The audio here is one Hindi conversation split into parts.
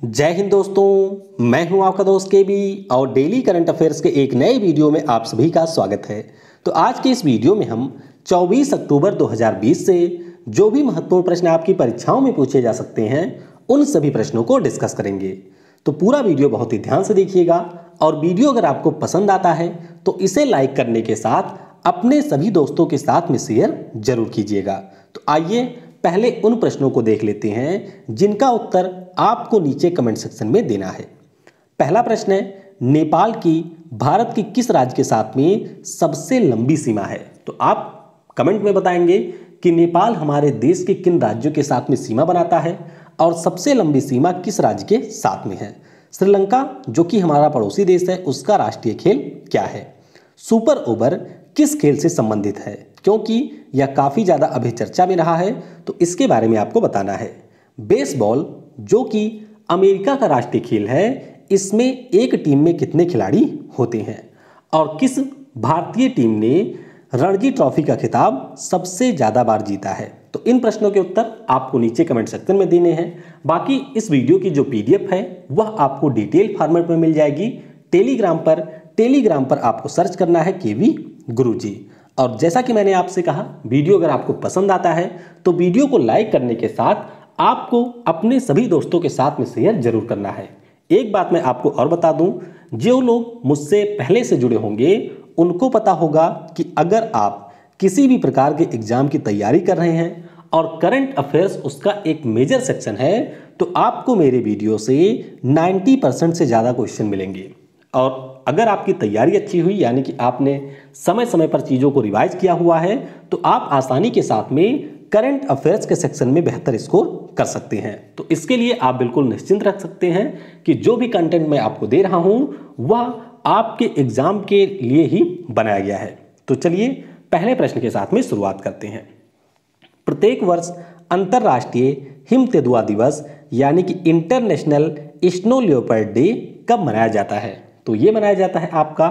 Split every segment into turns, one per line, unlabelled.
जय हिंद दोस्तों, मैं हूं आपका दोस्त केबी और डेली करंट अफेयर्स के एक नए वीडियो में आप सभी का स्वागत है। तो आज के इस वीडियो में हम 24 अक्टूबर 2020 से जो भी महत्वपूर्ण प्रश्न आपकी परीक्षाओं में पूछे जा सकते हैं उन सभी प्रश्नों को डिस्कस करेंगे। तो पूरा वीडियो बहुत ही ध्यान से देखिएगा और वीडियो अगर आपको पसंद आता है तो इसे लाइक करने के साथ अपने सभी दोस्तों के साथ में शेयर जरूर कीजिएगा। तो आइए पहले उन प्रश्नों को देख लेते हैं जिनका उत्तर आपको नीचे कमेंट सेक्शन में देना है। पहला प्रश्न है, नेपाल की भारत की किस राज्य के साथ में सबसे लंबी सीमा है? तो आप कमेंट में बताएंगे कि नेपाल हमारे देश के किन राज्यों के साथ में सीमा बनाता है और सबसे लंबी सीमा किस राज्य के साथ में है। श्रीलंका जो कि हमारा पड़ोसी देश है, उसका राष्ट्रीय खेल क्या है? सुपर ओवर किस खेल से संबंधित है? क्योंकि यह काफी ज्यादा अभी चर्चा में रहा है तो इसके बारे में आपको बताना है। बेसबॉल जो कि अमेरिका का राष्ट्रीय खेल है, इसमें एक टीम में कितने खिलाड़ी होते हैं? और किस भारतीय टीम ने रणजी ट्रॉफी का खिताब सबसे ज्यादा बार जीता है? तो इन प्रश्नों के उत्तर आपको नीचे कमेंट सेक्शन में देने हैं। बाकी इस वीडियो की जो पीडीएफ है वह आपको डिटेल फॉर्मेट में मिल जाएगी टेलीग्राम पर आपको सर्च करना है केवी गुरुजी। और जैसा कि मैंने आपसे कहा, वीडियो अगर आपको पसंद आता है तो वीडियो को लाइक करने के साथ आपको अपने सभी दोस्तों के साथ में शेयर जरूर करना है। एक बात मैं आपको और बता दूं, जो लोग मुझसे पहले से जुड़े होंगे उनको पता होगा कि अगर आप किसी भी प्रकार के एग्जाम की तैयारी कर रहे हैं और करंट अफेयर्स उसका एक मेजर सेक्शन है तो आपको मेरे वीडियो से 90% से ज़्यादा क्वेश्चन मिलेंगे। और अगर आपकी तैयारी अच्छी हुई, यानी कि आपने समय समय पर चीज़ों को रिवाइज किया हुआ है, तो आप आसानी के साथ में करंट अफेयर्स के सेक्शन में बेहतर स्कोर कर सकते हैं। तो इसके लिए आप बिल्कुल निश्चिंत रख सकते हैं कि जो भी कंटेंट मैं आपको दे रहा हूं वह आपके एग्जाम के लिए ही बनाया गया है। तो चलिए पहले प्रश्न के साथ में शुरुआत करते हैं। प्रत्येक वर्ष अंतरराष्ट्रीय हिम तेंदुआ दिवस यानी कि इंटरनेशनल स्नो लियोपर्ड डे कब मनाया जाता है? तो ये मनाया जाता है आपका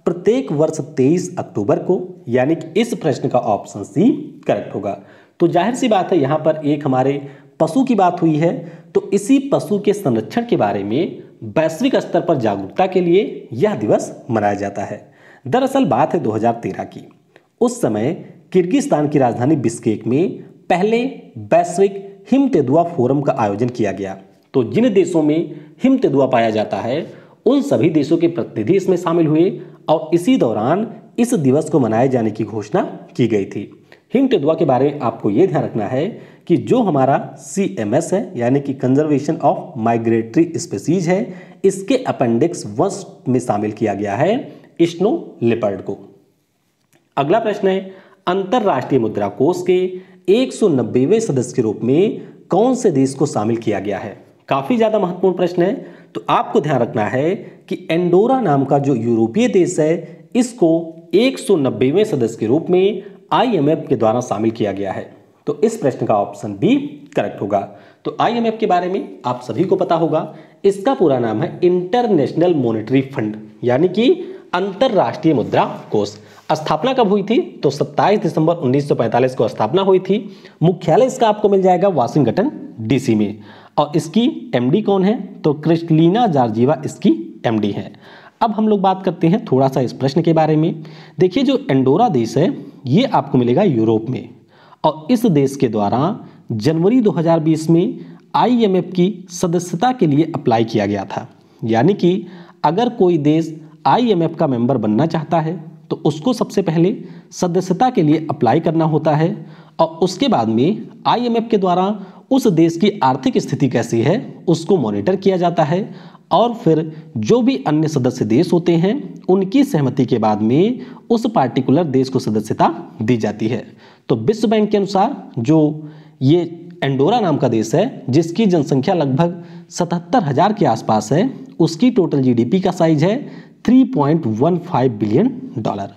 प्रत्येक वर्ष 23 अक्टूबर को, यानी कि इस प्रश्न का ऑप्शन सी करेक्ट होगा। तो जाहिर सी बात है, यहाँ पर एक हमारे पशु की बात हुई है तो इसी पशु के संरक्षण के बारे में वैश्विक स्तर पर जागरूकता के लिए यह दिवस मनाया जाता है। दरअसल बात है 2013 की। उस समय किर्गिस्तान की राजधानी बिश्केक में पहले वैश्विक हिम तेंदुआ फोरम का आयोजन किया गया। तो जिन देशों में हिम तेंदुआ पाया जाता है उन सभी देशों के प्रतिनिधि इसमें शामिल हुए और इसी दौरान इस दिवस को मनाए जाने की घोषणा की गई थी। हिम तेंदुआ के बारे में आपको यह ध्यान रखना है कि जो हमारा CMS है, यानी कि कंजर्वेशन ऑफ माइग्रेटरी स्पीसीज है, इसके अपेंडिक्स 1 में शामिल किया गया है स्नो लेपर्ड को। अगला प्रश्न है, अंतरराष्ट्रीय मुद्रा कोष के 190वें सदस्य के रूप में कौन से देश को शामिल किया गया है? काफी ज्यादा महत्वपूर्ण प्रश्न है। तो आपको ध्यान रखना है कि एंडोरा नाम का जो यूरोपीय देश है इसको 190वें सदस्य के रूप में IMF के द्वारा शामिल किया गया है। तो इस प्रश्न का ऑप्शन बी करेक्ट होगा। तो IMF के बारे में आप सभी को पता होगा, इसका पूरा नाम है इंटरनेशनल मॉनेटरी फंड, यानी कि अंतरराष्ट्रीय मुद्रा कोष। स्थापना कब हुई थी? तो 27 दिसंबर 1945 को स्थापना हुई थी। मुख्यालय इसका आपको मिल जाएगा वाशिंगटन DC में। और इसकी MD कौन है? तो क्रिस्टलिना जॉर्जिवा इसकी MD है। अब हम लोग बात करते हैं थोड़ा सा इस प्रश्न के बारे में। देखिए, जो एंडोरा देश है ये आपको मिलेगा यूरोप में और इस देश के द्वारा जनवरी 2020 में IMF की सदस्यता के लिए अप्लाई किया गया था। यानी कि अगर कोई देश IMF का मेंबर बनना चाहता है तो उसको सबसे पहले सदस्यता के लिए अप्लाई करना होता है और उसके बाद में IMF के द्वारा उस देश की आर्थिक स्थिति कैसी है उसको मॉनिटर किया जाता है और फिर जो भी अन्य सदस्य देश होते हैं उनकी सहमति के बाद में उस पार्टिकुलर देश को सदस्यता दी जाती है। तो विश्व बैंक के अनुसार जो ये एंडोरा नाम का देश है जिसकी जनसंख्या लगभग 77,000 के आसपास है, उसकी टोटल GDP का साइज है $3.15 बिलियन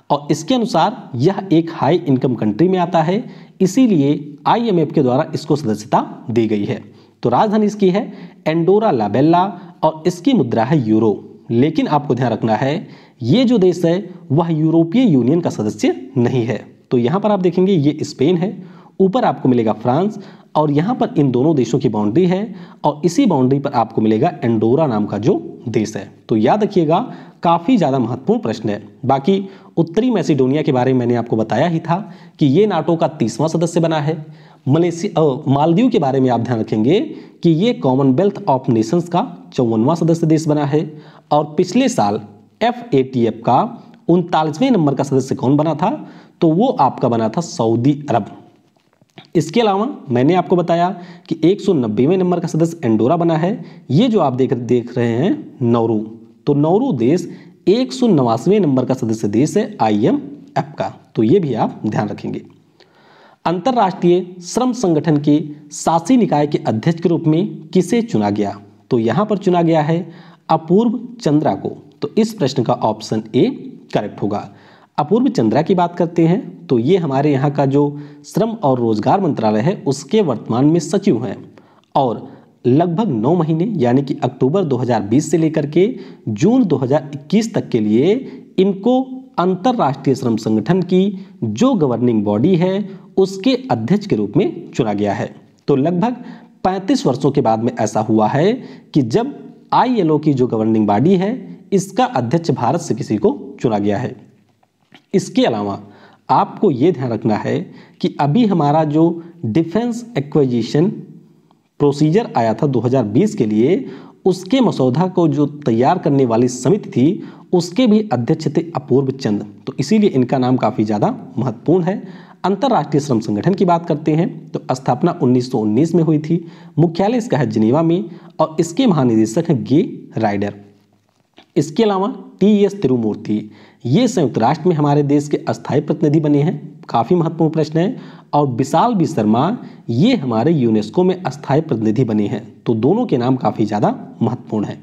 और इसके अनुसार यह एक हाई इनकम कंट्री में आता है, इसीलिए IMF के द्वारा इसको सदस्यता दी गई है। तो राजधानी इसकी है एंडोरा ला बेल्ला और इसकी मुद्रा है यूरो। लेकिन आपको ध्यान रखना है ये जो देश है वह यूरोपीय यूनियन का सदस्य नहीं है। तो यहाँ पर आप देखेंगे ये स्पेन है, ऊपर आपको मिलेगा फ्रांस, और यहाँ पर इन दोनों देशों की बाउंड्री है, और इसी बाउंड्री पर आपको मिलेगा एंडोरा नाम का जो देश है। तो याद रखिएगा, काफ़ी ज़्यादा महत्वपूर्ण प्रश्न है। बाकी उत्तरी मैसिडोनिया के बारे में मैंने आपको बताया ही था कि ये नाटो का 30वां सदस्य बना है। मालदीव के बारे में आप ध्यान रखेंगे कि ये कॉमनवेल्थ ऑफ नेशंस का 54वां सदस्य देश बना है। और पिछले साल FATF का 39वें नंबर का सदस्य कौन बना था? तो वो आपका बना था सऊदी अरब। इसके अलावा मैंने आपको बताया कि 190वें नंबर का सदस्य एंडोरा बना है। ये जो आप देख रहे हैं नौरू, तो नौरू देश 189वें नंबर का सदस्य देश है IMF का। तो ये भी आप ध्यान रखेंगे। अंतर्राष्ट्रीय श्रम संगठन के शासी निकाय के अध्यक्ष के रूप में किसे चुना गया? तो यहां पर चुना गया है अपूर्व चंद्रा को। तो इस प्रश्न का ऑप्शन ए करेक्ट होगा। अपूर्व चंद्रा की बात करते हैं तो ये हमारे यहाँ का जो श्रम और रोजगार मंत्रालय है उसके वर्तमान में सचिव हैं, और लगभग 9 महीने यानी कि अक्टूबर 2020 से लेकर के जून 2021 तक के लिए इनको अंतर्राष्ट्रीय श्रम संगठन की जो गवर्निंग बॉडी है उसके अध्यक्ष के रूप में चुना गया है। तो लगभग 35 वर्षों के बाद में ऐसा हुआ है कि जब ILO की जो गवर्निंग बॉडी है इसका अध्यक्ष भारत से किसी को चुना गया है। इसके अलावा आपको ये ध्यान रखना है कि अभी हमारा जो डिफेंस एक्विजिशन प्रोसीजर आया था 2020 के लिए, उसके मसौदा को जो तैयार करने वाली समिति थी उसके भी अध्यक्ष थे अपूर्व चंद्र। तो इसीलिए इनका नाम काफ़ी ज़्यादा महत्वपूर्ण है। अंतर्राष्ट्रीय श्रम संगठन की बात करते हैं तो स्थापना 1919 में हुई थी। मुख्यालय इसका है जिनेवा में, और इसके महानिदेशक हैं गे राइडर। इसके अलावा TS तिरुमूर्ति, ये संयुक्त राष्ट्र में हमारे देश के अस्थायी प्रतिनिधि बने हैं, काफ़ी महत्वपूर्ण प्रश्न है। और विशाल बी शर्मा, ये हमारे यूनेस्को में अस्थायी प्रतिनिधि बने हैं। तो दोनों के नाम काफ़ी ज़्यादा महत्वपूर्ण है।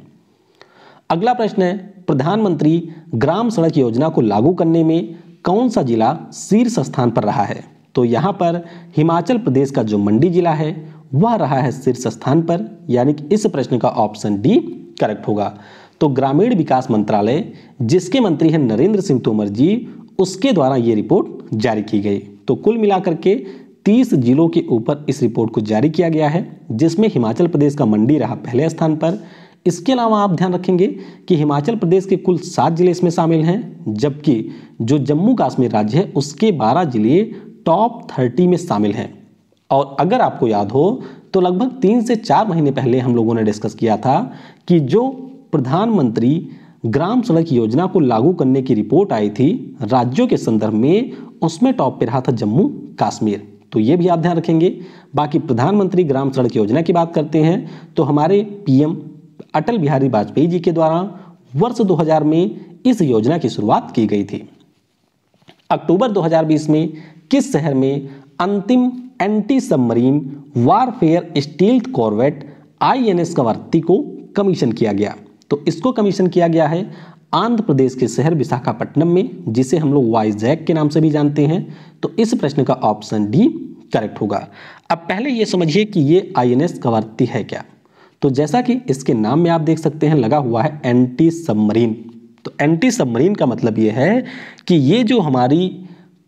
अगला प्रश्न है, प्रधानमंत्री ग्राम सड़क योजना को लागू करने में कौन सा जिला शीर्ष स्थान पर रहा है? तो यहाँ पर हिमाचल प्रदेश का जो मंडी जिला है वह रहा है शीर्ष स्थान पर, यानी कि इस प्रश्न का ऑप्शन डी करेक्ट होगा। तो ग्रामीण विकास मंत्रालय, जिसके मंत्री हैं नरेंद्र सिंह तोमर जी, उसके द्वारा ये रिपोर्ट जारी की गई। तो कुल मिलाकर के 30 जिलों के ऊपर इस रिपोर्ट को जारी किया गया है, जिसमें हिमाचल प्रदेश का मंडी रहा पहले स्थान पर। इसके अलावा आप ध्यान रखेंगे कि हिमाचल प्रदेश के कुल 7 जिले इसमें शामिल हैं, जबकि जो जम्मू कश्मीर राज्य है उसके 12 जिले टॉप 30 में शामिल हैं। और अगर आपको याद हो तो लगभग 3 से 4 महीने पहले हम लोगों ने डिस्कस किया था कि जो प्रधानमंत्री ग्राम सड़क योजना को लागू करने की रिपोर्ट आई थी राज्यों के संदर्भ में, उसमें टॉप पे रहा था जम्मू कश्मीर। तो ये भी आप ध्यान रखेंगे। बाकी प्रधानमंत्री ग्राम सड़क योजना की बात करते हैं तो हमारे PM अटल बिहारी वाजपेयी जी के द्वारा वर्ष 2000 में इस योजना की शुरुआत की गई थी। अक्टूबर 2020 में किस शहर में अंतिम anti submarine warfare stealth corvette INS Kavaratti को कमीशन किया गया? तो इसको कमीशन किया गया है आंध्र प्रदेश के शहर विशाखापट्टनम में, जिसे हम लोग वाइजैक के नाम से भी जानते हैं। तो इस प्रश्न का ऑप्शन डी करेक्ट होगा। अब पहले ये समझिए कि ये INS कवारत्ती है क्या। तो जैसा कि इसके नाम में आप देख सकते हैं लगा हुआ है एंटी सबमरीन। तो एंटी सबमरीन का मतलब ये है कि ये जो हमारी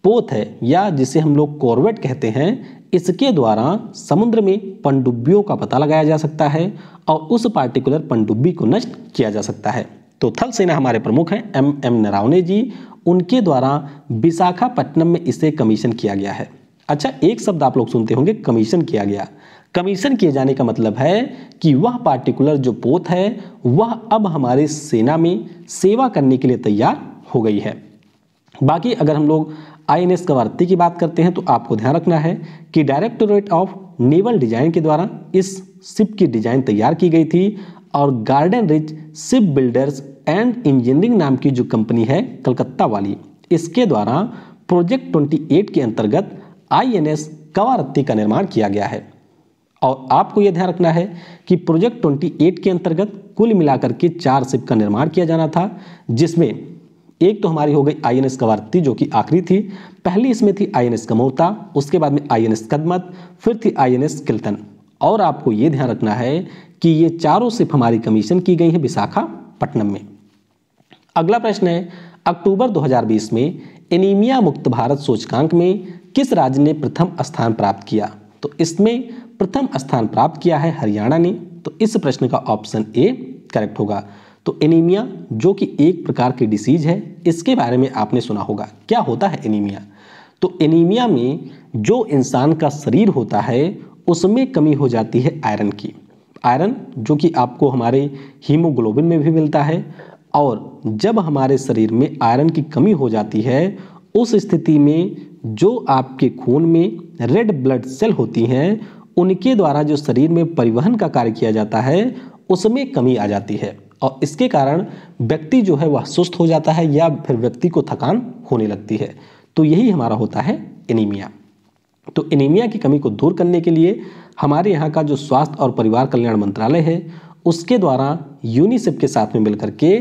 पोत है या जिसे हम लोग कॉर्वेट कहते हैं, इसके द्वारा समुद्र में पनडुब्बियों का पता लगाया जा सकता है और उस पार्टिकुलर पनडुब्बी को नष्ट किया जा सकता है। तो थल सेना हमारे प्रमुख हैं MM नरावने जी, उनके द्वारा विशाखापट्टनम में इसे कमीशन किया गया है। अच्छा, एक शब्द आप लोग सुनते होंगे, कमीशन किया गया। कमीशन किए जाने का मतलब है कि वह पार्टिकुलर जो पोत है वह अब हमारे सेना में सेवा करने के लिए तैयार हो गई है। बाकी अगर हम लोग INS कवारत्ती की बात करते हैं तो आपको ध्यान रखना है कि डायरेक्टोरेट ऑफ नेवल डिजाइन के द्वारा इस शिप की डिजाइन तैयार की गई थी, और garden rich ship builders and engineering नाम की जो कंपनी है कलकत्ता वाली, इसके द्वारा प्रोजेक्ट 28 के अंतर्गत INS कवारत्ती का निर्माण किया गया है। और आपको यह ध्यान रखना है कि प्रोजेक्ट 28 के अंतर्गत कुल मिलाकर के 4 शिप का निर्माण किया जाना था, जिसमें एक तो हमारी हो गई INS कवारत्ती जो कि आखिरी थी। पहली इसमें थी INS कमोरता, उसके बाद में INS कदमत, फिर थी INS किल्तन। और आपको ये ध्यान रखना है कि ये चारों शिप हमारी कमीशन की गई है विशाखापट्टनम में। अगला प्रश्न है, अक्टूबर 2020 में एनीमिया मुक्त भारत सूचकांक में किस राज्य ने प्रथम स्थान प्राप्त किया? तो इसमें प्रथम स्थान प्राप्त किया है हरियाणा ने। तो इस प्रश्न का ऑप्शन ए करेक्ट होगा। तो एनीमिया जो कि एक प्रकार की डिसीज है, इसके बारे में आपने सुना होगा। क्या होता है एनीमिया? तो एनीमिया में जो इंसान का शरीर होता है उसमें कमी हो जाती है आयरन की। आयरन जो कि आपको हमारे हीमोग्लोबिन में भी मिलता है, और जब हमारे शरीर में आयरन की कमी हो जाती है उस स्थिति में जो आपके खून में रेड ब्लड सेल होती हैं उनके द्वारा जो शरीर में परिवहन का कार्य किया जाता है उसमें कमी आ जाती है, और इसके कारण व्यक्ति जो है वह सुस्त हो जाता है या फिर व्यक्ति को थकान होने लगती है। तो यही हमारा होता है एनीमिया। तो एनीमिया की कमी को दूर करने के लिए हमारे यहाँ का जो स्वास्थ्य और परिवार कल्याण मंत्रालय है उसके द्वारा यूनिसेफ के साथ में मिलकर के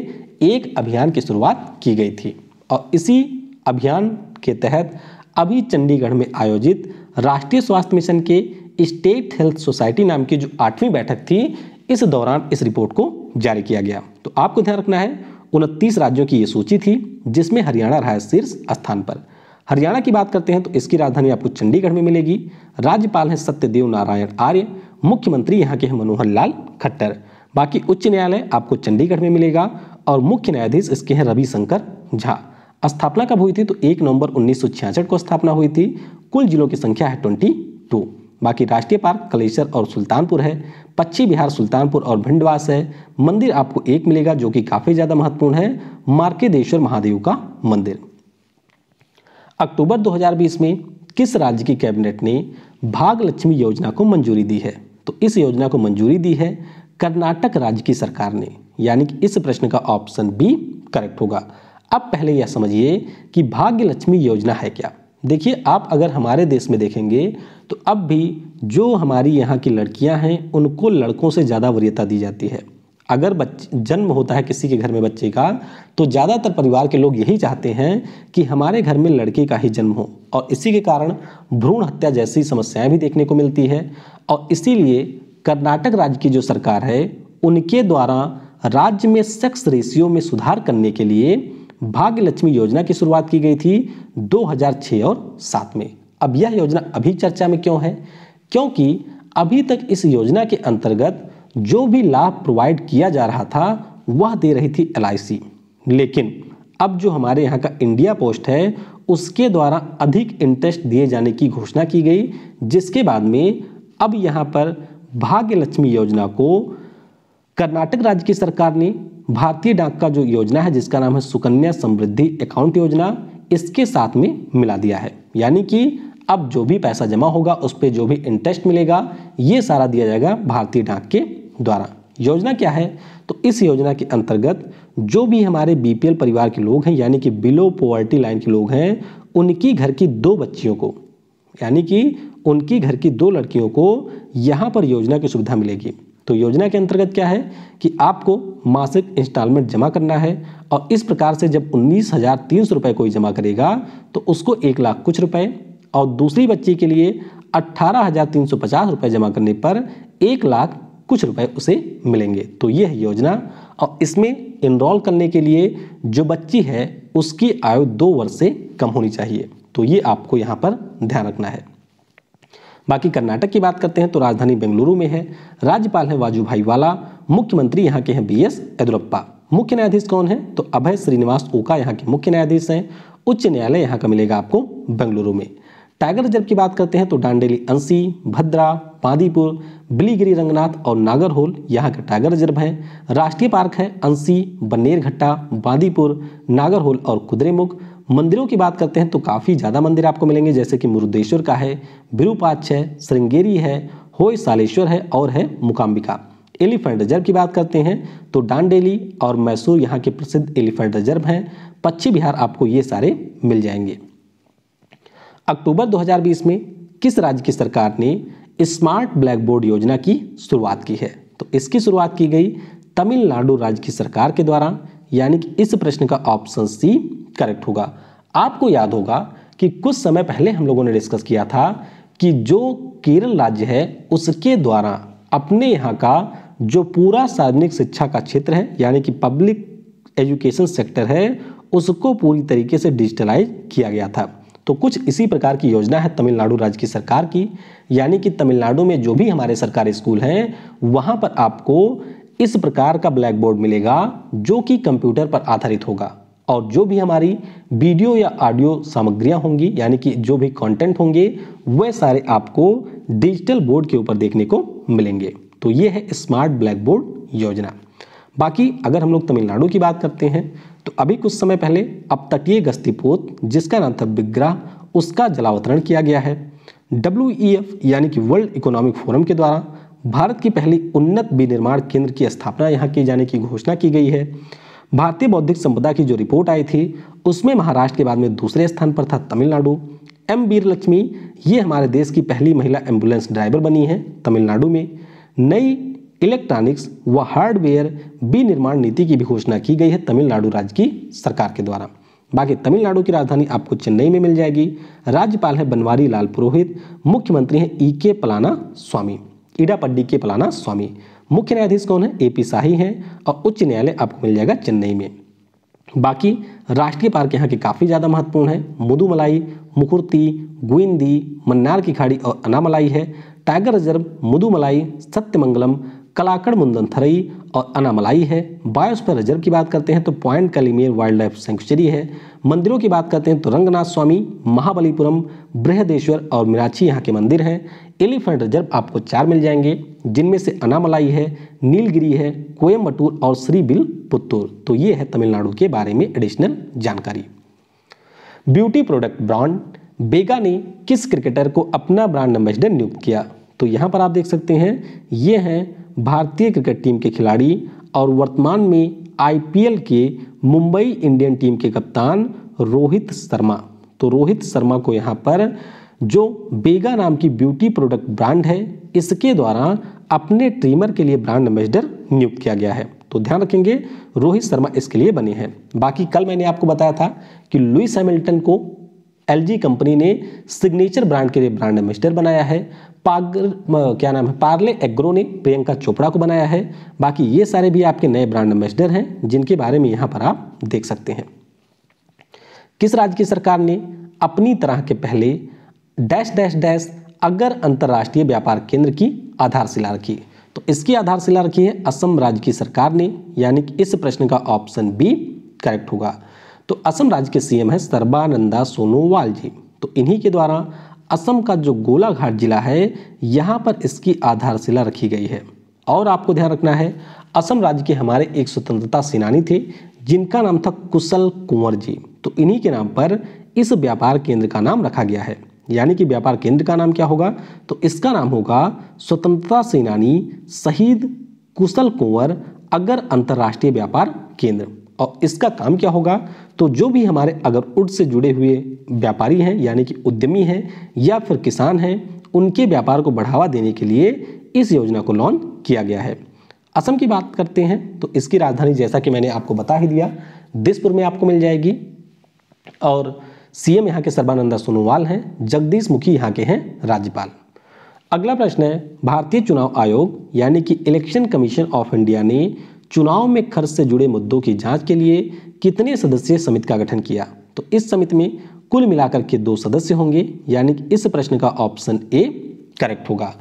एक अभियान की शुरुआत की गई थी, और इसी अभियान के तहत अभी चंडीगढ़ में आयोजित राष्ट्रीय स्वास्थ्य मिशन के स्टेट हेल्थ सोसाइटी नाम की जो 8वीं बैठक थी, इस दौरान इस रिपोर्ट को जारी किया गया। तो आपको ध्यान रखना है 29 राज्यों की ये सूची थी जिसमें हरियाणा रहा है शीर्ष स्थान पर। हरियाणा की बात करते हैं तो इसकी राजधानी आपको चंडीगढ़ में मिलेगी। राज्यपाल हैं सत्यदेव नारायण आर्य, मुख्यमंत्री यहाँ के हैं मनोहर लाल खट्टर। बाकी उच्च न्यायालय आपको चंडीगढ़ में मिलेगा, और मुख्य न्यायाधीश इसके हैं रविशंकर झा। स्थापना कब हुई थी? तो 1 नवंबर 1966 को स्थापना हुई थी। कुल जिलों की संख्या है 22। बाकी राष्ट्रीय पार्क कलेसर और सुल्तानपुर है। पश्चिम बिहार सुल्तानपुर और भिंडवास है। मंदिर आपको एक मिलेगा जो कि काफ़ी ज़्यादा महत्वपूर्ण है, मार्केदेश्वर महादेव का मंदिर। अक्टूबर 2020 में किस राज्य की कैबिनेट ने भाग्यलक्ष्मी योजना को मंजूरी दी है? तो इस योजना को मंजूरी दी है कर्नाटक राज्य की सरकार ने, यानी कि इस प्रश्न का ऑप्शन बी करेक्ट होगा। अब पहले यह समझिए कि भाग्यलक्ष्मी योजना है क्या। देखिए, आप अगर हमारे देश में देखेंगे तो अब भी जो हमारी यहाँ की लड़कियाँ हैं उनको लड़कों से ज़्यादा वरीयता दी जाती है। अगर जन्म होता है किसी के घर में बच्चे का तो ज़्यादातर परिवार के लोग यही चाहते हैं कि हमारे घर में लड़के का ही जन्म हो, और इसी के कारण भ्रूण हत्या जैसी समस्याएं भी देखने को मिलती है। और इसीलिए कर्नाटक राज्य की जो सरकार है उनके द्वारा राज्य में सेक्स रेशियो में सुधार करने के लिए भाग्यलक्ष्मी योजना की शुरुआत की गई थी 2006 और 7 में। अब यह योजना अभी चर्चा में क्यों है? क्योंकि अभी तक इस योजना के अंतर्गत जो भी लाभ प्रोवाइड किया जा रहा था वह दे रही थी LIC, लेकिन अब जो हमारे यहाँ का इंडिया पोस्ट है उसके द्वारा अधिक इंटरेस्ट दिए जाने की घोषणा की गई, जिसके बाद में अब यहाँ पर भाग्यलक्ष्मी योजना को कर्नाटक राज्य की सरकार ने भारतीय डाक का जो योजना है जिसका नाम है सुकन्या समृद्धि अकाउंट योजना, इसके साथ में मिला दिया है। यानी कि अब जो भी पैसा जमा होगा उस पर जो भी इंटरेस्ट मिलेगा ये सारा दिया जाएगा भारतीय डाक के द्वारा। योजना क्या है? तो इस योजना के अंतर्गत जो भी हमारे BPL परिवार के लोग हैं, यानी कि बिलो पॉवर्टी लाइन के लोग हैं, उनकी घर की 2 बच्चियों को, यानी कि उनकी घर की 2 लड़कियों को यहाँ पर योजना की सुविधा मिलेगी। तो योजना के अंतर्गत क्या है कि आपको मासिक इंस्टॉलमेंट जमा करना है, और इस प्रकार से जब 19,300 रुपये कोई जमा करेगा तो उसको 1 लाख कुछ रुपए, और दूसरी बच्ची के लिए 18,350 रुपये जमा करने पर 1 लाख कुछ रुपए उसे मिलेंगे। तो ये है योजना, और इसमें इनरोल करने के लिए जो बच्ची है उसकी आयु 2 वर्ष से कम होनी चाहिए। तो ये आपको यहाँ पर ध्यान रखना है। बाकी कर्नाटक की बात करते हैं तो राजधानी बेंगलुरु में है। राज्यपाल हैं वाजूभाई वाला, मुख्यमंत्री यहाँ के हैं BS येदियुरप्पा। मुख्य न्यायाधीश कौन है? तो अभय श्रीनिवास ओका यहाँ के मुख्य न्यायाधीश हैं। उच्च न्यायालय यहाँ का मिलेगा आपको बेंगलुरु में। टाइगर रिजर्व की बात करते हैं तो डांडेली अंसी, भद्रा, बांदीपुर, बिलीगिरी रंगनाथ और नागरहोल यहाँ के टाइगर रिजर्व हैं। राष्ट्रीय पार्क है अंसी, बन्नेरघट्टा, बांदीपुर, नागरहोल और कुद्रेमुख। मंदिरों की बात करते हैं तो काफ़ी ज़्यादा मंदिर आपको मिलेंगे, जैसे कि मुरुदेश्वर का है, विरूपाक्ष है, श्रृंगेरी है, होयसालेश्वर है और है मूकांबिका। एलिफेंट रिजर्व की बात करते हैं तो डांडेली और मैसूर यहाँ के प्रसिद्ध एलिफेंट रिजर्व हैं। पश्चिम बिहार आपको ये सारे मिल जाएंगे। अक्टूबर 2020 में किस राज्य की सरकार ने स्मार्ट ब्लैक बोर्ड योजना की शुरुआत की है? तो इसकी शुरुआत की गई तमिलनाडु राज्य की सरकार के द्वारा, यानी कि इस प्रश्न का ऑप्शन सी करेक्ट होगा। आपको याद होगा कि कुछ समय पहले हम लोगों ने डिस्कस किया था कि जो केरल राज्य है उसके द्वारा अपने यहाँ का जो पूरा सार्वजनिक शिक्षा का क्षेत्र है, यानी कि पब्लिक एजुकेशन सेक्टर है, उसको पूरी तरीके से डिजिटलाइज किया गया था। तो कुछ इसी प्रकार की योजना है तमिलनाडु राज्य की सरकार की, यानी कि तमिलनाडु में जो भी हमारे सरकारी स्कूल हैं वहां पर आपको इस प्रकार का ब्लैक बोर्ड मिलेगा जो कि कंप्यूटर पर आधारित होगा, और जो भी हमारी वीडियो या ऑडियो सामग्रियां होंगी यानी कि जो भी कंटेंट होंगे वह सारे आपको डिजिटल बोर्ड के ऊपर देखने को मिलेंगे। तो ये है स्मार्ट ब्लैक बोर्ड योजना। बाकी अगर हम लोग तमिलनाडु की बात करते हैं तो अभी कुछ समय पहले अब तटीय गस्तीपोत जिसका नाम था विग्रह, उसका जलावतरण किया गया है। WEF यानी कि वर्ल्ड इकोनॉमिक फोरम के द्वारा भारत की पहली उन्नत विनिर्माण केंद्र की स्थापना यहाँ किए जाने की घोषणा की गई है। भारतीय बौद्धिक संपदा की जो रिपोर्ट आई थी उसमें महाराष्ट्र के बाद में दूसरे स्थान पर था तमिलनाडु। वीरलक्ष्मी ये हमारे देश की पहली महिला एम्बुलेंस ड्राइवर बनी है तमिलनाडु में। नई इलेक्ट्रॉनिक्स व हार्डवेयर विनिर्माण नीति की भी घोषणा की गई है तमिलनाडु राज्य की सरकार के द्वारा। बाकी तमिलनाडु की राजधानी आपको चेन्नई में मिल जाएगी। राज्यपाल है बनवारी लाल पुरोहित, मुख्यमंत्री हैं इडापड्डी के पलाना स्वामी। मुख्य न्यायाधीश कौन है? AP शाही हैं, और उच्च न्यायालय आपको मिल जाएगा चेन्नई में। बाकी राष्ट्रीय पार्क यहाँ के काफ़ी ज़्यादा महत्वपूर्ण है। मुदुमलाई, मुकुर्ती, गुइंदी, मन्नार की खाड़ी और अनामलाई है। टाइगर रिजर्व मुदुमलाई, सत्यमंगलम, कलाकड़ मुंदनथरई और अनामलाई है। बायोस्फीयर रिजर्व की बात करते हैं तो पॉइंट कलिमेर वाइल्ड लाइफ सेंचुरी है। मंदिरों की बात करते हैं तो रंगनाथ स्वामी, महाबलीपुरम, बृहदेश्वर और मीनाक्षी यहाँ के मंदिर हैं। एलिफेंट रिजर्व आपको 4 मिल जाएंगे जिनमें से अनामलाई है, नीलगिरी है, कोयम्बटूर और श्रीविल्लिपुत्तूर। तो ये है तमिलनाडु के बारे में एडिशनल जानकारी। ब्यूटी प्रोडक्ट ब्रांड बेगा ने किस क्रिकेटर को अपना ब्रांड एम्बेसडर नियुक्त किया? तो यहाँ पर आप देख सकते हैं ये हैं भारतीय क्रिकेट टीम के खिलाड़ी और वर्तमान में IPL के मुंबई इंडियन टीम के कप्तान रोहित शर्मा। तो रोहित शर्मा को यहाँ पर जो बेगा नाम की ब्यूटी प्रोडक्ट ब्रांड है इसके द्वारा अपने ट्रिमर के लिए ब्रांड एम्बेसडर नियुक्त किया गया है। तो ध्यान रखेंगे रोहित शर्मा इसके लिए बने हैं। बाकी कल मैंने आपको बताया था कि लुइस हैमिल्टन को LG कंपनी ने सिग्नेचर ब्रांड के लिए ब्रांड एम्बेसडर बनाया है। पार्ले एग्रो ने प्रियंका चोपड़ा को बनाया है। बाकी ये सारे भी आपके नए ब्रांड एम्बेसडर हैं जिनके बारे में यहाँ पर आप देख सकते हैं। किस राज्य की सरकार ने अपनी तरह के पहले डैश डैश डैश अगर अंतर्राष्ट्रीय व्यापार केंद्र की आधारशिला रखी? तो इसकी आधारशिला रखी है असम राज्य की सरकार ने, यानी कि इस प्रश्न का ऑप्शन बी करेक्ट होगा। तो असम राज्य के CM है सर्बानंदा सोनोवाल जी। तो इन्हीं के द्वारा असम का जो गोलाघाट जिला है यहाँ पर इसकी आधारशिला रखी गई है। और आपको ध्यान रखना है असम राज्य के हमारे एक स्वतंत्रता सेनानी थे जिनका नाम था कुशल कुंवर जी। तो इन्हीं के नाम पर इस व्यापार केंद्र का नाम रखा गया है। यानी कि व्यापार केंद्र का नाम क्या होगा? तो इसका नाम होगा स्वतंत्रता सेनानी शहीद कुशल कुंवर अगर अंतर्राष्ट्रीय व्यापार केंद्र। और इसका काम क्या होगा? तो जो भी हमारे अगर उड से जुड़े हुए व्यापारी हैं यानी कि उद्यमी हैं या फिर किसान हैं उनके व्यापार को बढ़ावा देने के लिए इस योजना को लॉन्च किया गया है। असम की बात करते हैं तो इसकी राजधानी जैसा कि मैंने आपको बता ही दिया दिसपुर में आपको मिल जाएगी। और CM यहाँ के सर्बानंदा सोनोवाल हैं। जगदीश मुखी यहाँ के हैं राज्यपाल। अगला प्रश्न है भारतीय चुनाव आयोग यानी कि इलेक्शन कमीशन ऑफ इंडिया ने चुनाव में खर्च से जुड़े मुद्दों की जांच के लिए कितने सदस्यीय समिति का गठन किया? तो इस समिति में कुल मिलाकर के 2 सदस्य होंगे, यानी कि इस प्रश्न का ऑप्शन A करेक्ट होगा।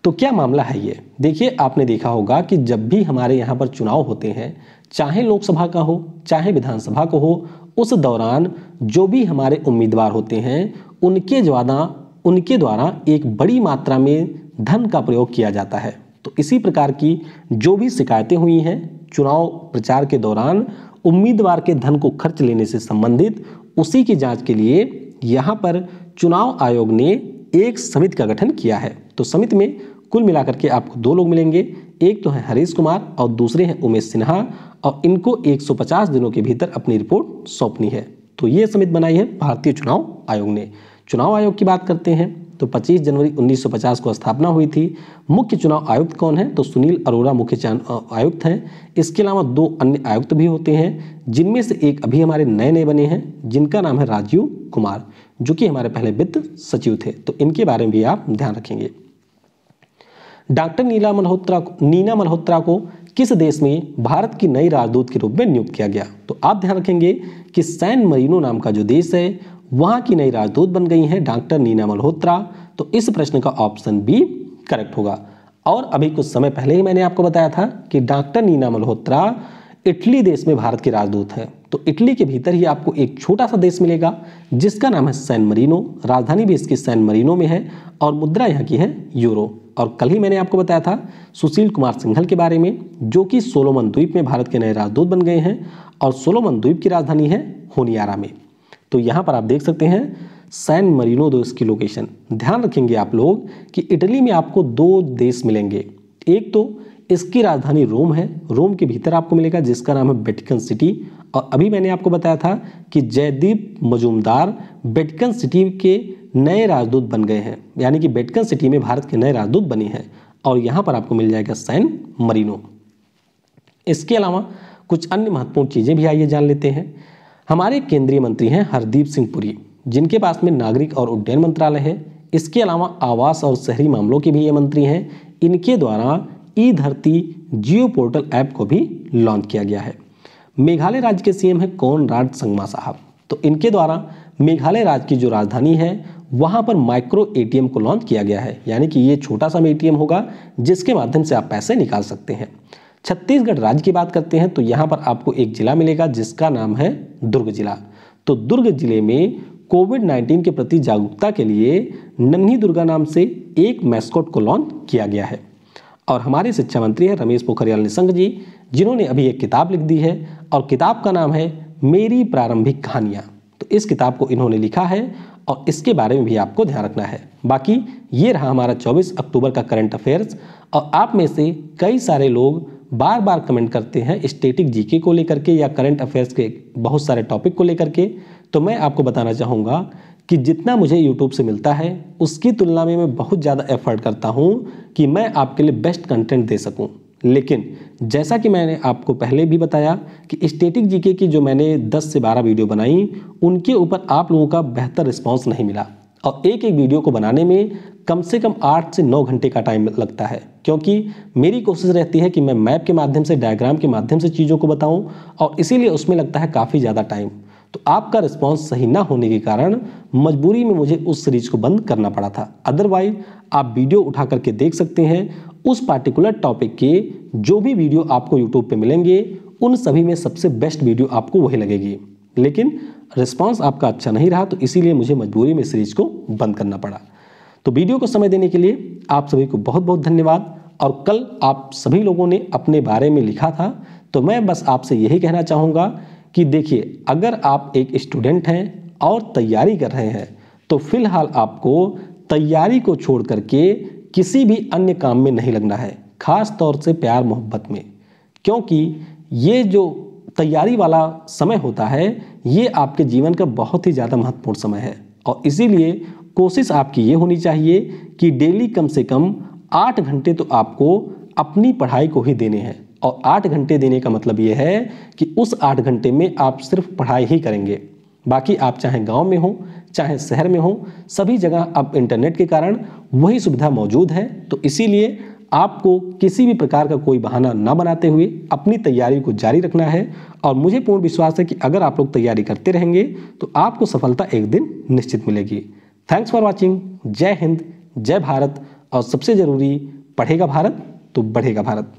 तो क्या मामला है ये? देखिए आपने देखा होगा कि जब भी हमारे यहाँ पर चुनाव होते हैं, चाहे लोकसभा का हो चाहे विधानसभा का हो, उस दौरान जो भी हमारे उम्मीदवार होते हैं उनके द्वारा एक बड़ी मात्रा में धन का प्रयोग किया जाता है। तो इसी प्रकार की जो भी शिकायतें हुई हैं चुनाव प्रचार के दौरान उम्मीदवार के धन को खर्च लेने से संबंधित, उसी की जांच के लिए यहाँ पर चुनाव आयोग ने एक समिति का गठन किया है। तो समिति में कुल मिलाकर के आपको 2 लोग मिलेंगे, एक तो है हरीश कुमार और दूसरे हैं उमेश सिन्हा, और इनको 150 दिनों के भीतर अपनी रिपोर्ट सौंपनी है। तो ये समिति बनाई है भारतीय चुनाव आयोग ने। चुनाव आयोग की बात करते हैं तो 25 जनवरी 1950 को स्थापना हुई थी। मुख्य चुनाव आयुक्त कौन है? तो सुनील अरोड़ा मुख्य आयुक्त हैं। इसके अलावा 2 अन्य आयुक्त भी होते हैं जिनमें से एक अभी हमारे नए बने हैं जिनका नाम है राजीव कुमार, जो कि हमारे पहले वित्त सचिव थे। तो इनके बारे में भी आप ध्यान रखेंगे। डॉक्टर नीना मल्होत्रा को किस देश में भारत की नई राजदूत के रूप में नियुक्त किया गया? तो आप ध्यान रखेंगे कि सैन मरीनो नाम का जो देश है वहां की नई राजदूत बन गई हैं डॉक्टर नीना मल्होत्रा। तो इस प्रश्न का ऑप्शन बी करेक्ट होगा। और अभी कुछ समय पहले ही मैंने आपको बताया था कि डॉक्टर नीना मल्होत्रा इटली देश में भारत के राजदूत हैं। तो इटली के भीतर ही आपको एक छोटा सा देश मिलेगा जिसका नाम है सैन मरीनो। राजधानी भी इसकी सैन मरीनो में है और मुद्रा यहाँ की है यूरो। और कल ही मैंने आपको बताया था सुशील कुमार सिंघल के बारे में, जो कि सोलोमन द्वीप में भारत के नए राजदूत बन गए हैं और सोलोमन द्वीप की राजधानी है होनियारा में। तो यहाँ पर आप देख सकते हैं सैन मरीनो देश की लोकेशन। ध्यान रखेंगे आप लोग कि इटली में आपको दो देश मिलेंगे। एक तो इसकी राजधानी रोम है, रोम के भीतर आपको मिलेगा जिसका नाम है वेटिकन सिटी। और अभी मैंने आपको बताया था कि जयदीप मजूमदार वेटिकन सिटी के नए राजदूत बन गए हैं, यानी कि वेटिकन सिटी में भारत के नए राजदूत बने हैं। और यहाँ पर आपको मिल जाएगा सैन मरीनो। इसके अलावा कुछ अन्य महत्वपूर्ण चीज़ें भी आइए जान लेते हैं। हमारे केंद्रीय मंत्री हैं हरदीप सिंह पुरी, जिनके पास में नागरिक और उड्डयन मंत्रालय है। इसके अलावा आवास और शहरी मामलों के भी ये मंत्री हैं। इनके द्वारा ई धरती जियो पोर्टल ऐप को भी लॉन्च किया गया है। मेघालय राज्य के सीएम है कोनराड संगमा साहब। तो इनके द्वारा मेघालय राज्य की जो राजधानी है वहां पर माइक्रो एटीएम को लॉन्च किया गया है, यानी कि ये छोटा सा एटीएम होगा जिसके माध्यम से आप पैसे निकाल सकते हैं। छत्तीसगढ़ राज्य की बात करते हैं तो यहाँ पर आपको एक जिला मिलेगा जिसका नाम है दुर्ग जिला। तो दुर्ग जिले में कोविड-19 के प्रति जागरूकता के लिए नन्ही दुर्गा नाम से एक मैस्कॉट को लॉन्च किया गया है। और हमारे शिक्षा मंत्री हैं रमेश पोखरियाल निशंक जी, जिन्होंने अभी एक किताब लिख दी है और किताब का नाम है मेरी प्रारंभिक कहानियाँ। तो इस किताब को इन्होंने लिखा है और इसके बारे में भी आपको ध्यान रखना है। बाकी ये रहा हमारा 24 अक्टूबर का करंट अफेयर्स। और आप में से कई सारे लोग बार बार कमेंट करते हैं स्टैटिक जीके को लेकर के या करंट अफेयर्स के बहुत सारे टॉपिक को लेकर के। तो मैं आपको बताना चाहूँगा कि जितना मुझे YouTube से मिलता है उसकी तुलना में मैं बहुत ज़्यादा एफर्ट करता हूँ कि मैं आपके लिए बेस्ट कंटेंट दे सकूँ। लेकिन जैसा कि मैंने आपको पहले भी बताया कि स्टैटिक जीके की जो मैंने 10 से 12 वीडियो बनाई उनके ऊपर आप लोगों का बेहतर रिस्पांस नहीं मिला। और एक एक वीडियो को बनाने में कम से कम 8 से 9 घंटे का टाइम लगता है, क्योंकि मेरी कोशिश रहती है कि मैं मैप के माध्यम से, डायग्राम के माध्यम से चीज़ों को बताऊं और इसीलिए उसमें लगता है काफ़ी ज़्यादा टाइम। तो आपका रिस्पांस सही ना होने के कारण मजबूरी में मुझे उस सीरीज को बंद करना पड़ा था। अदरवाइज आप वीडियो उठा करके देख सकते हैं उस पार्टिकुलर टॉपिक के जो भी वीडियो आपको यूट्यूब पे मिलेंगे उन सभी में सबसे बेस्ट वीडियो आपको वही लगेगी। लेकिन रिस्पांस आपका अच्छा नहीं रहा तो इसीलिए मुझे मजबूरी में सीरीज को बंद करना पड़ा। तो वीडियो को समय देने के लिए आप सभी को बहुत बहुत धन्यवाद। और कल आप सभी लोगों ने अपने बारे में लिखा था, तो मैं बस आपसे यही कहना चाहूँगा कि देखिए, अगर आप एक स्टूडेंट हैं और तैयारी कर रहे हैं तो फिलहाल आपको तैयारी को छोड़ करके किसी भी अन्य काम में नहीं लगना है, खास तौर से प्यार मोहब्बत में। क्योंकि ये जो तैयारी वाला समय होता है ये आपके जीवन का बहुत ही ज़्यादा महत्वपूर्ण समय है। और इसीलिए कोशिश आपकी ये होनी चाहिए कि डेली कम से कम 8 घंटे तो आपको अपनी पढ़ाई को ही देने हैं। और 8 घंटे देने का मतलब ये है कि उस 8 घंटे में आप सिर्फ पढ़ाई ही करेंगे। बाकी आप चाहे गांव में हो चाहे शहर में हो, सभी जगह अब इंटरनेट के कारण वही सुविधा मौजूद है। तो इसीलिए आपको किसी भी प्रकार का कोई बहाना ना बनाते हुए अपनी तैयारी को जारी रखना है। और मुझे पूर्ण विश्वास है कि अगर आप लोग तैयारी करते रहेंगे तो आपको सफलता एक दिन निश्चित मिलेगी। Thanks for watching. जय हिंद, जय भारत। और सबसे जरूरी, पढ़ेगा भारत तो बढ़ेगा भारत।